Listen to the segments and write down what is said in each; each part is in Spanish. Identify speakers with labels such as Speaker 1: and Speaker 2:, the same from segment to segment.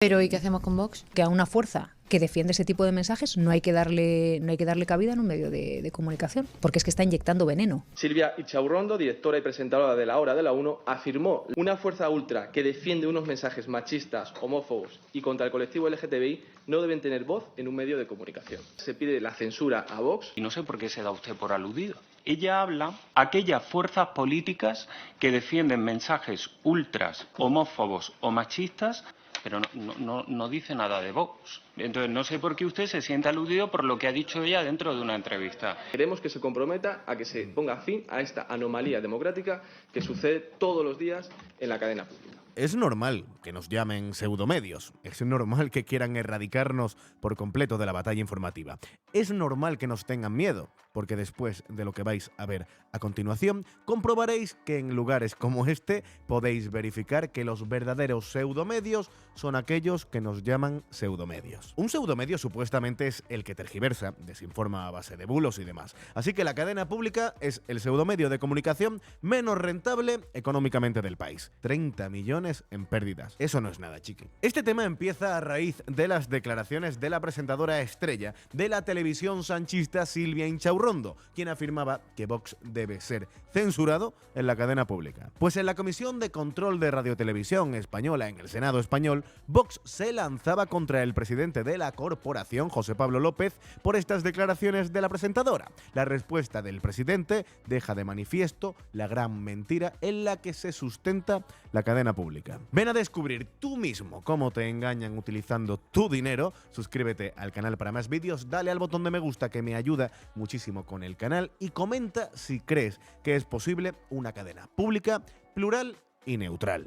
Speaker 1: Pero ¿y qué hacemos con Vox? Que a una fuerza que defiende ese tipo de mensajes no hay que darle cabida en un medio de comunicación, porque es que está inyectando veneno.
Speaker 2: Silvia Ichaurrondo, directora y presentadora de La Hora de la 1, afirmó: una fuerza ultra que defiende unos mensajes machistas, homófobos y contra el colectivo LGTBI no deben tener voz en un medio de comunicación. Se pide la censura a Vox.
Speaker 3: Y no sé por qué se da usted por aludido. Ella habla a aquellas fuerzas políticas que defienden mensajes ultras, homófobos o machistas, pero no dice nada de Vox. Entonces no sé por qué usted se siente aludido por lo que ha dicho ella dentro de una entrevista.
Speaker 2: Queremos que se comprometa a que se ponga fin a esta anomalía democrática que sucede todos los días en la cadena pública.
Speaker 4: Es normal que nos llamen pseudomedios, es normal que quieran erradicarnos por completo de la batalla informativa. Es normal que nos tengan miedo, porque después de lo que vais a ver a continuación, comprobaréis que en lugares como este podéis verificar que los verdaderos pseudomedios son aquellos que nos llaman pseudomedios. Un pseudomedio supuestamente es el que tergiversa, desinforma a base de bulos y demás. Así que la cadena pública es el pseudomedio de comunicación menos rentable económicamente del país. 30 millones en pérdidas. Eso no es nada, chiqui. Este tema empieza a raíz de las declaraciones de la presentadora estrella de la televisión sanchista Silvia Ichaurrondo, quien afirmaba que Vox debe ser censurado en la cadena pública. Pues en la Comisión de Control de Radiotelevisión Española en el Senado español, Vox se lanzaba contra el presidente de la corporación, José Pablo López, por estas declaraciones de la presentadora. La respuesta del presidente deja de manifiesto la gran mentira en la que se sustenta la cadena pública. Ven a descubrir tú mismo cómo te engañan utilizando tu dinero. Suscríbete al canal para más vídeos, dale al botón de me gusta que me ayuda muchísimo con el canal y comenta si crees que es posible una cadena pública, plural y neutral.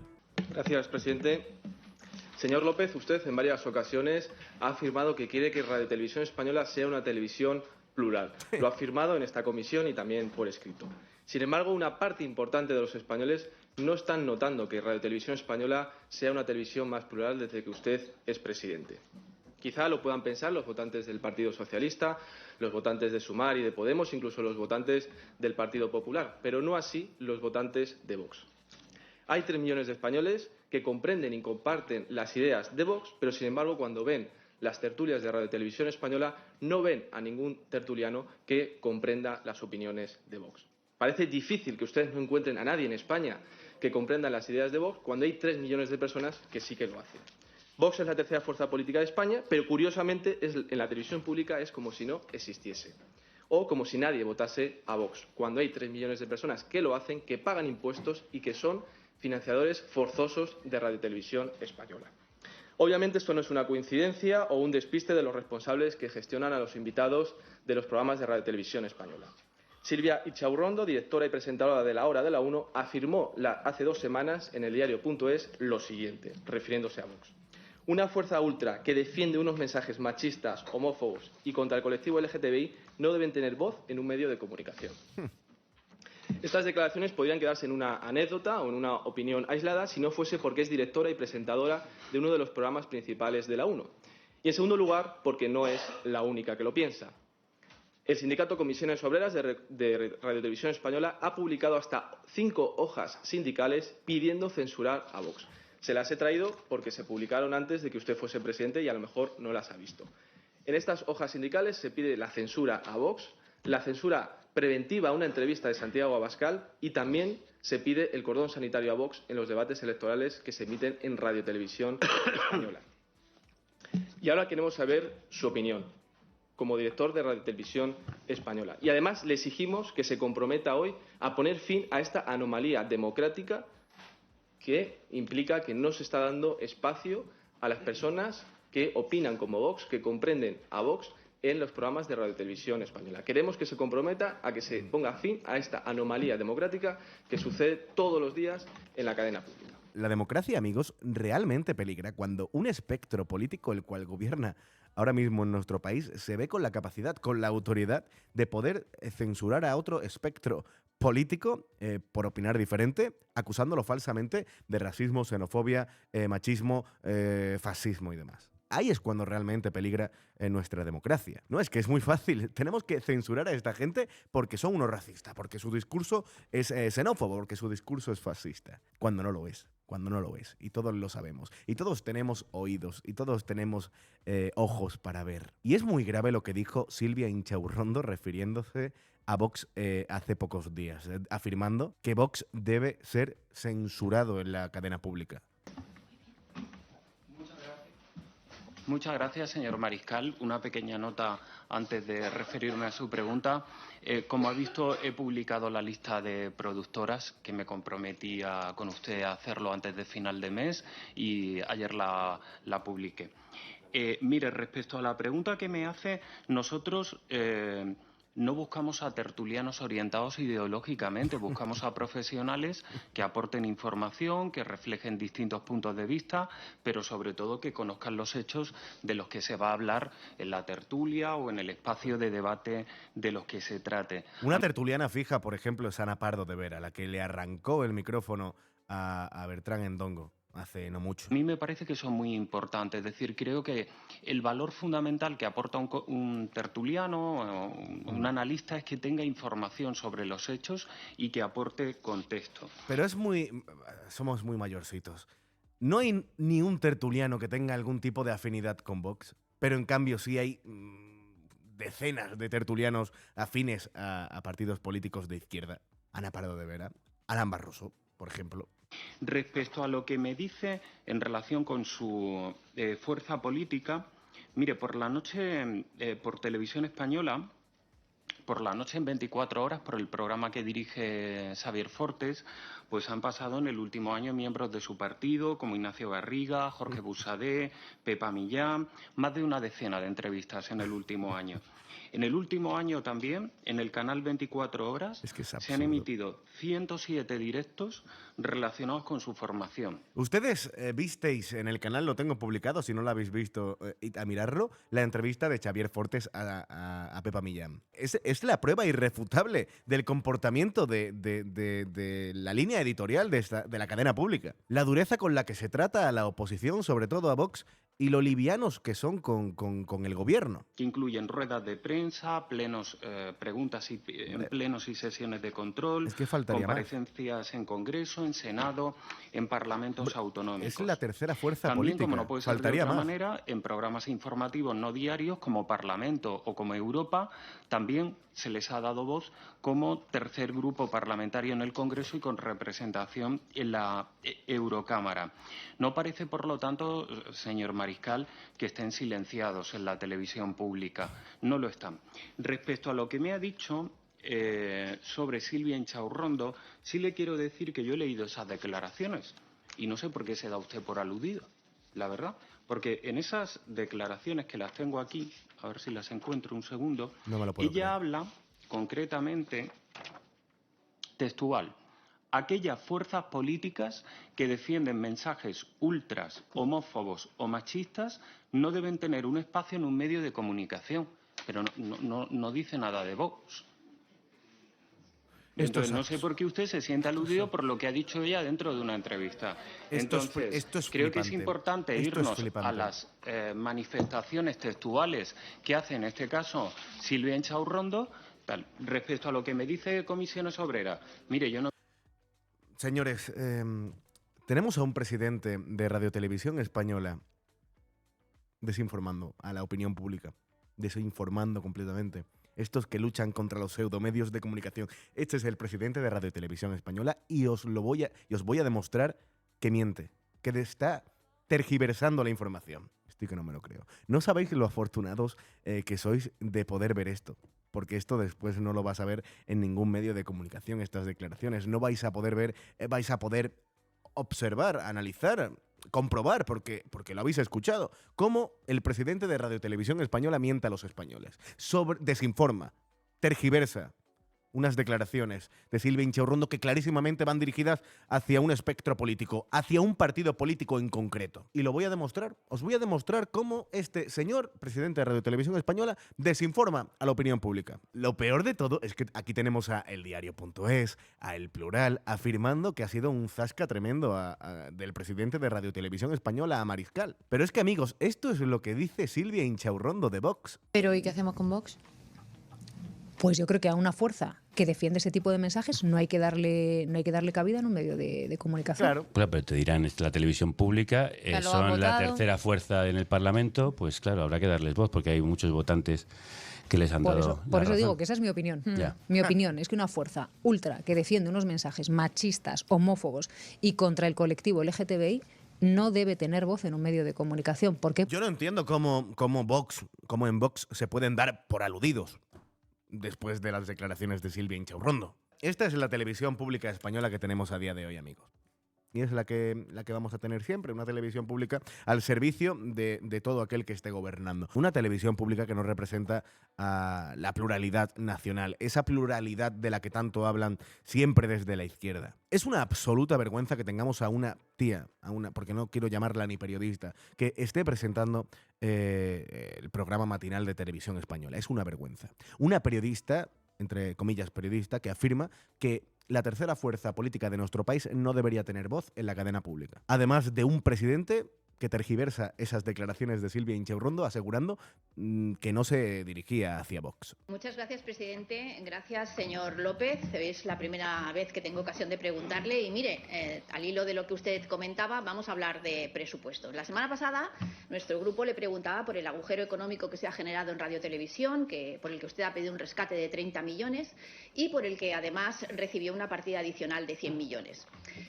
Speaker 2: Gracias, presidente. Señor López, usted en varias ocasiones ha afirmado que quiere que Radio Televisión Española sea una televisión plural. Lo ha afirmado en esta comisión y también por escrito. Sin embargo, una parte importante de los españoles no están notando que Radio Televisión Española sea una televisión más plural desde que usted es presidente. Quizá lo puedan pensar los votantes del Partido Socialista, los votantes de Sumar y de Podemos, incluso los votantes del Partido Popular, pero no así los votantes de Vox. Hay 3 millones de españoles que comprenden y comparten las ideas de Vox, pero sin embargo cuando ven las tertulias de Radio Televisión Española no ven a ningún tertuliano que comprenda las opiniones de Vox. Parece difícil que ustedes no encuentren a nadie en España que comprenda las ideas de Vox cuando hay 3 millones de personas que sí que lo hacen. Vox es la tercera fuerza política de España, pero curiosamente en la televisión pública es como si no existiese. O como si nadie votase a Vox, cuando hay 3 millones de personas que lo hacen, que pagan impuestos y que son financiadores forzosos de Radio Televisión Española. Obviamente esto no es una coincidencia o un despiste de los responsables que gestionan a los invitados de los programas de Radio Televisión Española. Silvia Ichaurrondo, directora y presentadora de La Hora de la 1, afirmó hace 2 semanas en el diario.es lo siguiente, refiriéndose a Vox. Una fuerza ultra que defiende unos mensajes machistas, homófobos y contra el colectivo LGTBI no deben tener voz en un medio de comunicación. Estas declaraciones podrían quedarse en una anécdota o en una opinión aislada si no fuese porque es directora y presentadora de uno de los programas principales de la 1. Y en segundo lugar, porque no es la única que lo piensa. El sindicato Comisiones Obreras de Radio Televisión Española ha publicado hasta 5 hojas sindicales pidiendo censurar a Vox. Se las he traído porque se publicaron antes de que usted fuese presidente y a lo mejor no las ha visto. En estas hojas sindicales se pide la censura a Vox, la censura preventiva a una entrevista de Santiago Abascal y también se pide el cordón sanitario a Vox en los debates electorales que se emiten en Radio Televisión Española. Y ahora queremos saber su opinión como director de Radio Televisión Española. Y además le exigimos que se comprometa hoy a poner fin a esta anomalía democrática que implica que no se está dando espacio a las personas que opinan como Vox, que comprenden a Vox en los programas de Radio Televisión Española. Queremos que se comprometa a que se ponga fin a esta anomalía democrática que sucede todos los días en la cadena pública.
Speaker 4: La democracia, amigos, realmente peligra cuando un espectro político el cual gobierna ahora mismo en nuestro país se ve con la capacidad, con la autoridad de poder censurar a otro espectro político por opinar diferente, acusándolo falsamente de racismo, xenofobia, machismo, fascismo y demás. ahí es cuando realmente peligra nuestra democracia. No es que es muy fácil, tenemos que censurar a esta gente porque son unos racistas, porque su discurso es xenófobo, porque su discurso es fascista, cuando no lo es. Cuando no lo es, y todos lo sabemos, y todos tenemos oídos, y todos tenemos ojos para ver. Y es muy grave lo que dijo Silvia Inchaurrondo refiriéndose a Vox hace pocos días, afirmando que Vox debe ser censurado en la cadena pública.
Speaker 3: Muchas gracias, señor Mariscal. Una pequeña nota antes de referirme a su pregunta. Como ha visto, he publicado la lista de productoras que me comprometí con usted a hacerlo antes de final de mes y ayer la publiqué. Mire, respecto a la pregunta que me hace, nosotros no buscamos a tertulianos orientados ideológicamente, buscamos a profesionales que aporten información, que reflejen distintos puntos de vista, pero sobre todo que conozcan los hechos de los que se va a hablar en la tertulia o en el espacio de debate de los que se trate.
Speaker 4: Una tertuliana fija, por ejemplo, es Ana Pardo de Vera, la que le arrancó el micrófono a Bertrán Endongo hace no mucho.
Speaker 3: A mí me parece que son muy importantes. Es decir, creo que el valor fundamental que aporta un tertuliano, un analista, es que tenga información sobre los hechos y que aporte contexto.
Speaker 4: Pero somos muy mayorcitos. No hay ni un tertuliano que tenga algún tipo de afinidad con Vox, pero en cambio sí hay decenas de tertulianos afines a partidos políticos de izquierda. Ana Pardo de Vera, Alan Barroso, por ejemplo.
Speaker 3: Respecto a lo que me dice en relación con su fuerza política, mire, por la noche, por Televisión Española, por la noche en 24 horas, por el programa que dirige Xavier Fortes, pues han pasado en el último año miembros de su partido, como Ignacio Garriga, Jorge Busadé, Pepa Millán, más de una decena de entrevistas en el último año. En el último año también, en el canal 24 Horas, se han emitido 107 directos relacionados con su formación.
Speaker 4: Ustedes visteis en el canal, lo tengo publicado, si no lo habéis visto, a mirarlo, la entrevista de Xavier Fortes a Pepa Millán. Es la prueba irrefutable del comportamiento de la línea editorial de la cadena pública. La dureza con la que se trata a la oposición, sobre todo a Vox, y lo livianos que son con el gobierno.
Speaker 3: Que incluyen ruedas de prensa, plenos, preguntas en plenos y sesiones de control,
Speaker 4: es que faltaría
Speaker 3: comparecencias
Speaker 4: más.
Speaker 3: En Congreso, en Senado, en parlamentos autonómicos.
Speaker 4: Es la tercera fuerza
Speaker 3: También,
Speaker 4: política.
Speaker 3: Como no puede ser
Speaker 4: faltaría
Speaker 3: de otra
Speaker 4: más.
Speaker 3: manera, en programas informativos no diarios como Parlamento o como Europa, también se les ha dado voz como tercer grupo parlamentario en el Congreso y con representación en la Eurocámara. No parece, por lo tanto, señor Mariscal, que estén silenciados en la televisión pública. No lo están. Respecto a lo que me ha dicho sobre Silvia Inchaurrondo, sí le quiero decir que yo he leído esas declaraciones y no sé por qué se da usted por aludido, la verdad. Porque en esas declaraciones, que las tengo aquí, a ver si las encuentro un segundo,
Speaker 4: no me lo puedo creer.
Speaker 3: Habla concretamente, textual, aquellas fuerzas políticas que defienden mensajes ultras, homófobos o machistas no deben tener un espacio en un medio de comunicación. Pero no dice nada de Vox. Entonces, no sé por qué usted se siente aludido por lo que ha dicho ella dentro de una entrevista. Entonces, creo que es importante irnos a las manifestaciones textuales que hace en este caso Silvia Inchaurrondo. Respecto a lo que me dice Comisiones Obreras, mire, yo no...
Speaker 4: Señores, tenemos a un presidente de Radiotelevisión Española desinformando a la opinión pública, desinformando completamente. Estos que luchan contra los pseudomedios de comunicación. Este es el presidente de Radiotelevisión Española y os voy a demostrar que miente, que está tergiversando la información. Estoy que no me lo creo. No sabéis lo afortunados que sois de poder ver esto, porque esto después no lo vas a ver en ningún medio de comunicación, estas declaraciones. No vais a poder ver, vais a poder observar, analizar, comprobar, porque lo habéis escuchado, cómo el presidente de Radiotelevisión Española miente a los españoles, desinforma, tergiversa unas declaraciones de Silvia Inchaurrondo que clarísimamente van dirigidas hacia un espectro político, hacia un partido político en concreto. Y lo voy a demostrar. Os voy a demostrar cómo este señor, presidente de Radio Televisión Española, desinforma a la opinión pública. Lo peor de todo es que aquí tenemos a eldiario.es, a El Plural, afirmando que ha sido un zasca tremendo del presidente de Radio Televisión Española a Mariscal. Pero es que, amigos, esto es lo que dice Silvia Inchaurrondo de Vox.
Speaker 5: Pero ¿y qué hacemos con Vox?
Speaker 1: Pues yo creo que a una fuerza que defiende ese tipo de mensajes no hay que darle cabida en un medio de comunicación.
Speaker 4: Claro.
Speaker 6: Claro, pero te dirán, la televisión pública
Speaker 5: Ya lo ha
Speaker 6: son la
Speaker 5: votado.
Speaker 6: tercera fuerza en el Parlamento, pues claro, habrá que darles voz porque hay muchos votantes que les han
Speaker 1: Por
Speaker 6: dado
Speaker 1: eso,
Speaker 6: la
Speaker 1: por eso
Speaker 6: razón.
Speaker 1: digo que esa es mi opinión.
Speaker 6: Ya.
Speaker 1: Mi opinión es que una fuerza ultra que defiende unos mensajes machistas, homófobos y contra el colectivo LGTBI no debe tener voz en un medio de comunicación. Porque
Speaker 4: Yo no entiendo cómo en Vox se pueden dar por aludidos después de las declaraciones de Silvia Inchaurrondo. Esta es la televisión pública española que tenemos a día de hoy, amigos. Y es la que vamos a tener siempre, una televisión pública al servicio de todo aquel que esté gobernando. Una televisión pública que no representa a la pluralidad nacional, esa pluralidad de la que tanto hablan siempre desde la izquierda. Es una absoluta vergüenza que tengamos a una tía, porque no quiero llamarla ni periodista, que esté presentando el programa matinal de Televisión Española. Es una vergüenza. Una periodista, entre comillas periodista, que afirma que la tercera fuerza política de nuestro país no debería tener voz en la cadena pública. Además de un presidente que tergiversa esas declaraciones de Silvia Inchaurrondo asegurando que no se dirigía hacia Vox.
Speaker 7: Muchas gracias, presidente. Gracias, señor López. Es la primera vez que tengo ocasión de preguntarle. Y mire, al hilo de lo que usted comentaba, vamos a hablar de presupuestos. La semana pasada, nuestro grupo le preguntaba por el agujero económico que se ha generado en Radio Televisión, por el que usted ha pedido un rescate de 30 millones y por el que además recibió una partida adicional de 100 millones.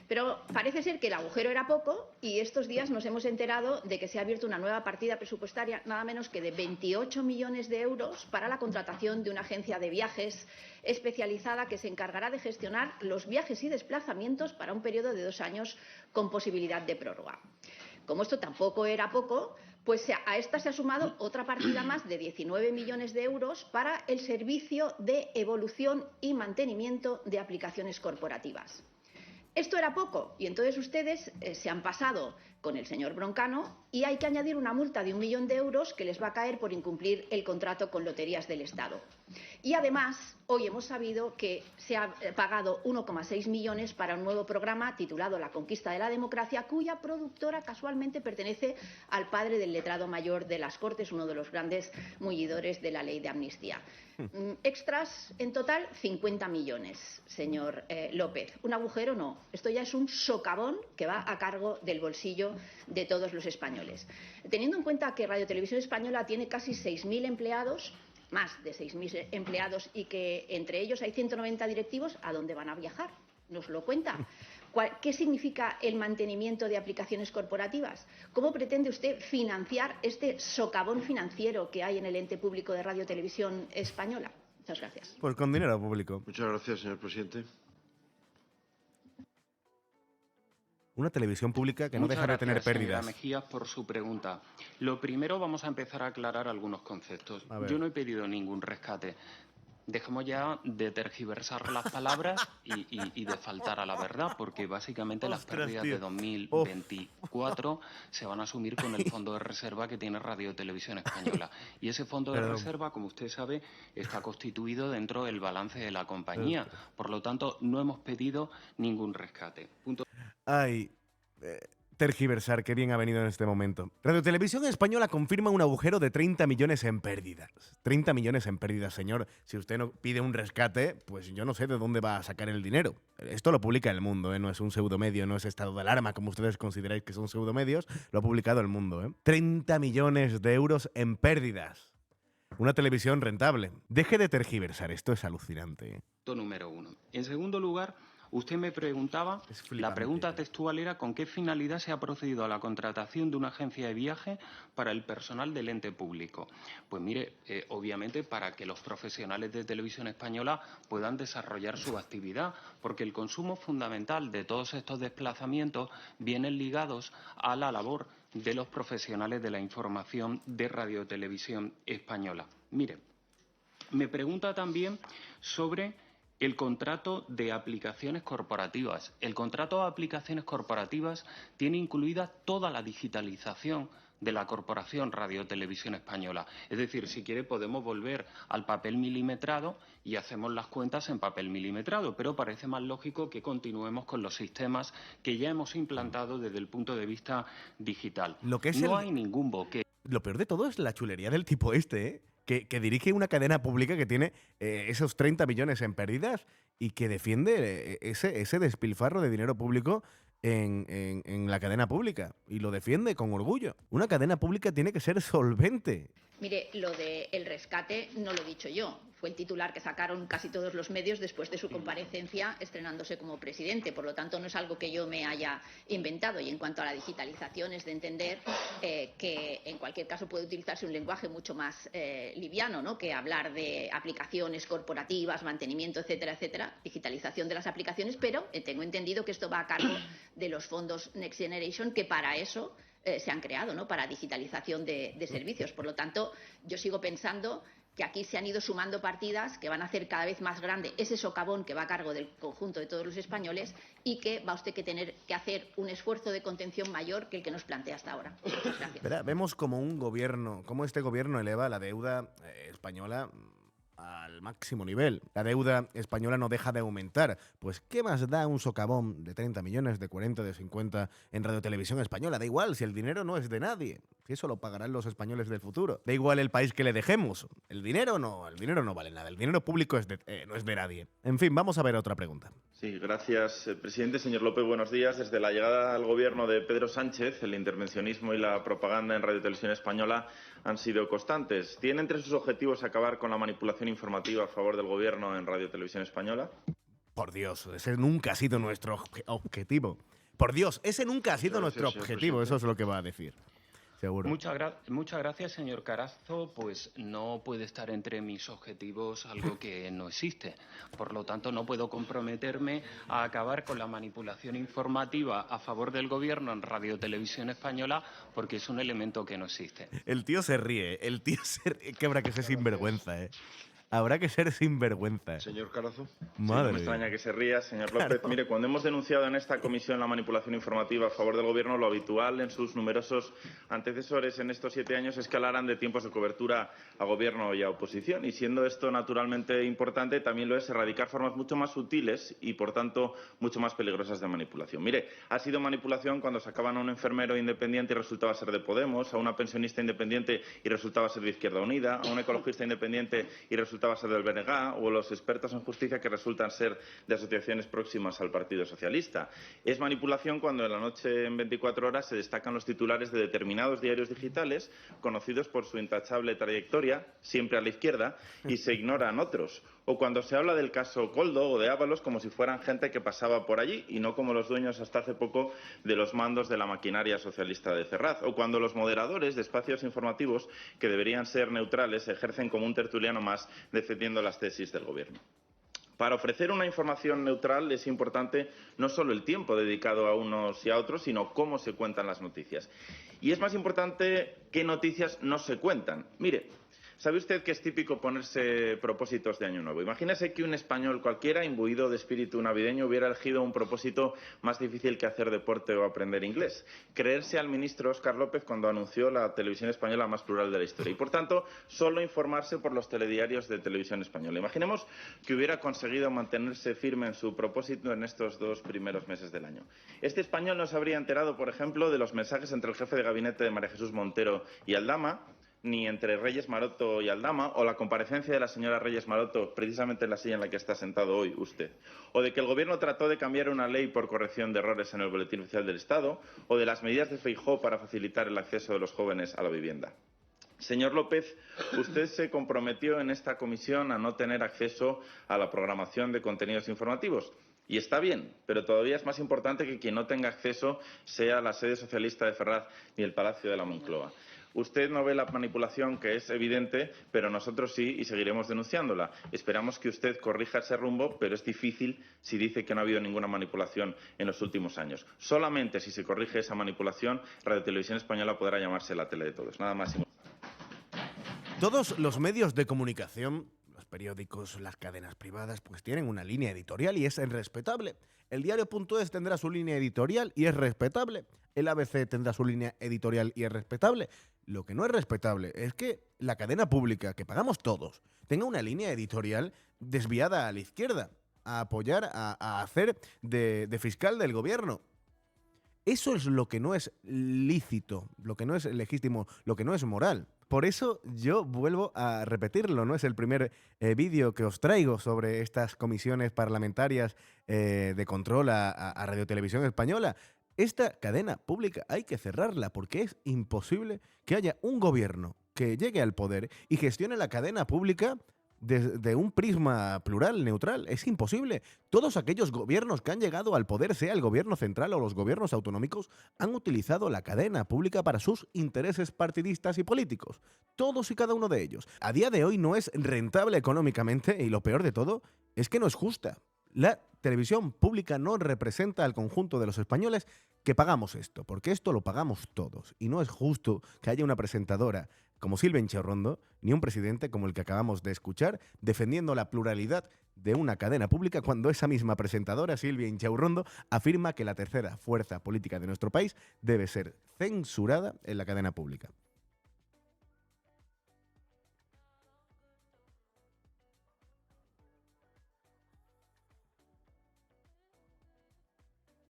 Speaker 7: Pero parece ser que el agujero era poco y estos días nos hemos enterado de que se ha abierto una nueva partida presupuestaria, nada menos que de 28 millones de euros para la contratación de una agencia de viajes especializada que se encargará de gestionar los viajes y desplazamientos para un periodo de 2 años con posibilidad de prórroga. Como esto tampoco era poco, pues a esta se ha sumado otra partida más de 19 millones de euros para el servicio de evolución y mantenimiento de aplicaciones corporativas. Esto era poco y entonces ustedes se han pasado con el señor Broncano y hay que añadir una multa de 1 millón de euros que les va a caer por incumplir el contrato con Loterías del Estado. Y además, hoy hemos sabido que se ha pagado 1,6 millones para un nuevo programa titulado La conquista de la democracia, cuya productora casualmente pertenece al padre del letrado mayor de las Cortes, uno de los grandes mullidores de la ley de amnistía. Extras en total 50 millones, señor López. Un agujero no, esto ya es un socavón que va a cargo del bolsillo de todos los españoles. Teniendo en cuenta que Radio Televisión Española tiene casi 6.000 empleados, más de 6.000 empleados y que entre ellos hay 190 directivos, ¿a dónde van a viajar? ¿Nos lo cuenta? ¿Qué significa el mantenimiento de aplicaciones corporativas? ¿Cómo pretende usted financiar este socavón financiero que hay en el ente público de Radio Televisión Española? Muchas gracias.
Speaker 4: Pues con dinero público.
Speaker 8: Muchas gracias, señor presidente.
Speaker 4: Una televisión pública que no
Speaker 3: Muchas
Speaker 4: deja de tener
Speaker 3: gracias, señora
Speaker 4: pérdidas.
Speaker 3: Mejías, por su pregunta. Lo primero, vamos a empezar a aclarar algunos conceptos.
Speaker 4: A ver.
Speaker 3: Yo no he pedido ningún rescate. Dejemos ya de tergiversar las palabras y de faltar a la verdad, porque básicamente las
Speaker 4: Ostras,
Speaker 3: pérdidas
Speaker 4: tío.
Speaker 3: de 2024 se van a asumir con el fondo de reserva que tiene Radio Televisión Española. Y ese fondo de
Speaker 4: Perdón.
Speaker 3: reserva, como usted sabe, está constituido dentro del balance de la compañía. Por lo tanto, no hemos pedido ningún rescate. Punto.
Speaker 4: Ay, tergiversar, qué bien ha venido en este momento. Radio Televisión Española confirma un agujero de 30 millones en pérdidas. 30 millones en pérdidas, señor. Si usted no pide un rescate, pues yo no sé de dónde va a sacar el dinero. Esto lo publica El Mundo, ¿eh? No es un pseudomedio, no es estado de alarma, como ustedes consideráis que son pseudomedios. Lo ha publicado El Mundo, ¿eh? 30 millones de euros en pérdidas. Una televisión rentable. Deje de tergiversar, esto es alucinante, ¿eh?
Speaker 3: Punto número 1. En segundo lugar, usted me preguntaba,
Speaker 4: Es flipante.
Speaker 3: la pregunta textual era con qué finalidad se ha procedido a la contratación de una agencia de viaje para el personal del ente público. Pues mire, obviamente para que los profesionales de Televisión Española puedan desarrollar su actividad, porque el consumo fundamental de todos estos desplazamientos vienen ligados a la labor de los profesionales de la información de Radio Televisión Española. Mire, me pregunta también sobre el contrato de aplicaciones corporativas. El contrato de aplicaciones corporativas tiene incluida toda la digitalización de la Corporación Radio Televisión Española. Es decir, si quiere podemos volver al papel milimetrado y hacemos las cuentas en papel milimetrado, pero parece más lógico que continuemos con los sistemas que ya hemos implantado desde el punto de vista digital. No hay ningún boquete.
Speaker 4: Lo peor de todo es la chulería del tipo este, ¿eh? Que dirige una cadena pública que tiene esos 30 millones en pérdidas y que defiende ese despilfarro de dinero público en la cadena pública. Y lo defiende con orgullo. Una cadena pública tiene que ser solvente.
Speaker 7: Mire, lo del rescate no lo he dicho yo. Fue el titular que sacaron casi todos los medios después de su comparecencia estrenándose como presidente. Por lo tanto, no es algo que yo me haya inventado. Y en cuanto a la digitalización, es de entender que en cualquier caso puede utilizarse un lenguaje mucho más liviano, ¿no?, que hablar de aplicaciones corporativas, mantenimiento, etcétera, etcétera, digitalización de las aplicaciones. Pero tengo entendido que esto va a cargo de los fondos Next Generation, que para eso se han creado, ¿no?, para digitalización de servicios. Por lo tanto, yo sigo pensando que aquí se han ido sumando partidas que van a hacer cada vez más grande ese socavón que va a cargo del conjunto de todos los españoles y que va usted que tener que hacer un esfuerzo de contención mayor que el que nos plantea hasta ahora. Muchas gracias.
Speaker 4: Verá, vemos como este gobierno eleva la deuda española al máximo nivel. La deuda española no deja de aumentar. Pues, ¿qué más da un socavón de 30 millones, de 40, de 50 en Radio Televisión Española? Da igual, si el dinero no es de nadie. Si eso lo pagarán los españoles del futuro. Da igual el país que le dejemos. El dinero no vale nada. El dinero público no es de nadie. En fin, vamos a ver otra pregunta.
Speaker 5: Sí, gracias, presidente. Señor López, buenos días. Desde la llegada al gobierno de Pedro Sánchez, el intervencionismo y la propaganda en Radio Televisión Española han sido constantes. ¿Tiene entre sus objetivos acabar con la manipulación informativa a favor del gobierno en Radio Televisión Española?
Speaker 4: Por Dios, ese nunca ha sido nuestro objetivo. Por Dios, ese nunca ha sido nuestro objetivo. Eso es lo que va a decir. Seguro.
Speaker 3: Muchas gracias, señor Carazo. Pues no puede estar entre mis objetivos algo que no existe. Por lo tanto, no puedo comprometerme a acabar con la manipulación informativa a favor del gobierno en Radio Televisión Española porque es un elemento que no existe.
Speaker 4: El tío se ríe. Que habrá que ser sinvergüenza, ¿eh? Habrá que ser sinvergüenza.
Speaker 5: Señor Carazo.
Speaker 4: Madre
Speaker 5: no me extraña que se ría, señor López. Claro. Mire, cuando hemos denunciado en esta comisión la manipulación informativa a favor del gobierno, lo habitual en sus numerosos antecesores en estos 7 años es que hablaran de tiempos de cobertura a gobierno y a oposición. Y siendo esto naturalmente importante, también lo es erradicar formas mucho más sutiles y, por tanto, mucho más peligrosas de manipulación. Mire, ha sido manipulación cuando sacaban a un enfermero independiente y resultaba ser de Podemos, a una pensionista independiente y resultaba ser de Izquierda Unida, a un ecologista independiente y resultaba ser del BNG, o los expertos en justicia que resultan ser de asociaciones próximas al Partido Socialista. Es manipulación cuando en la noche en 24 horas se destacan los titulares de determinados diarios digitales conocidos por su intachable trayectoria, siempre a la izquierda, y se ignoran otros. O cuando se habla del caso Koldo o de Ábalos como si fueran gente que pasaba por allí y no como los dueños hasta hace poco de los mandos de la maquinaria socialista de Ferraz. O cuando los moderadores de espacios informativos que deberían ser neutrales ejercen como un tertuliano más defendiendo las tesis del gobierno. Para ofrecer una información neutral es importante no solo el tiempo dedicado a unos y a otros, sino cómo se cuentan las noticias. Y es más importante qué noticias no se cuentan. Mire, ¿sabe usted que es típico ponerse propósitos de Año Nuevo? Imagínese que un español cualquiera, imbuido de espíritu navideño, hubiera elegido un propósito más difícil que hacer deporte o aprender inglés. Creerse al ministro Óscar López cuando anunció la televisión española más plural de la historia. Y, por tanto, solo informarse por los telediarios de Televisión Española. Imaginemos que hubiera conseguido mantenerse firme en su propósito en estos 2 primeros meses del año. Este español no se habría enterado, por ejemplo, de los mensajes entre el jefe de gabinete de María Jesús Montero y Aldama, ni entre Reyes Maroto y Aldama, o la comparecencia de la señora Reyes Maroto, precisamente en la silla en la que está sentado hoy usted, o de que el Gobierno trató de cambiar una ley por corrección de errores en el Boletín Oficial del Estado, o de las medidas de Feijóo para facilitar el acceso de los jóvenes a la vivienda. Señor López, usted se comprometió en esta comisión a no tener acceso a la programación de contenidos informativos. Y está bien, pero todavía es más importante que quien no tenga acceso sea la sede socialista de Ferraz ni el Palacio de la Moncloa. Usted no ve la manipulación, que es evidente, pero nosotros sí y seguiremos denunciándola. Esperamos que usted corrija ese rumbo, pero es difícil si dice que no ha habido ninguna manipulación en los últimos años. Solamente si se corrige esa manipulación, Radio Televisión Española podrá llamarse la tele de todos. Nada más y muchas gracias.
Speaker 4: Todos los medios de comunicación, los periódicos, las cadenas privadas, pues tienen una línea editorial y es respetable. El diario.es tendrá su línea editorial y es respetable. El ABC tendrá su línea editorial y es respetable. Lo que no es respetable es que la cadena pública, que pagamos todos, tenga una línea editorial desviada a la izquierda, a apoyar, a hacer de fiscal del gobierno. Eso es lo que no es lícito, lo que no es legítimo, lo que no es moral. Por eso yo vuelvo a repetirlo, no es el primer vídeo que os traigo sobre estas comisiones parlamentarias de control a Radio Televisión Española. Esta cadena pública hay que cerrarla porque es imposible que haya un gobierno que llegue al poder y gestione la cadena pública desde un prisma plural, neutral. Es imposible. Todos aquellos gobiernos que han llegado al poder, sea el gobierno central o los gobiernos autonómicos, han utilizado la cadena pública para sus intereses partidistas y políticos. Todos y cada uno de ellos. A día de hoy no es rentable económicamente y lo peor de todo es que no es justa. La televisión pública no representa al conjunto de los españoles que pagamos esto, porque esto lo pagamos todos. Y no es justo que haya una presentadora como Silvia Inchaurrondo, ni un presidente como el que acabamos de escuchar, defendiendo la pluralidad de una cadena pública cuando esa misma presentadora, Silvia Inchaurrondo, afirma que la tercera fuerza política de nuestro país debe ser censurada en la cadena pública.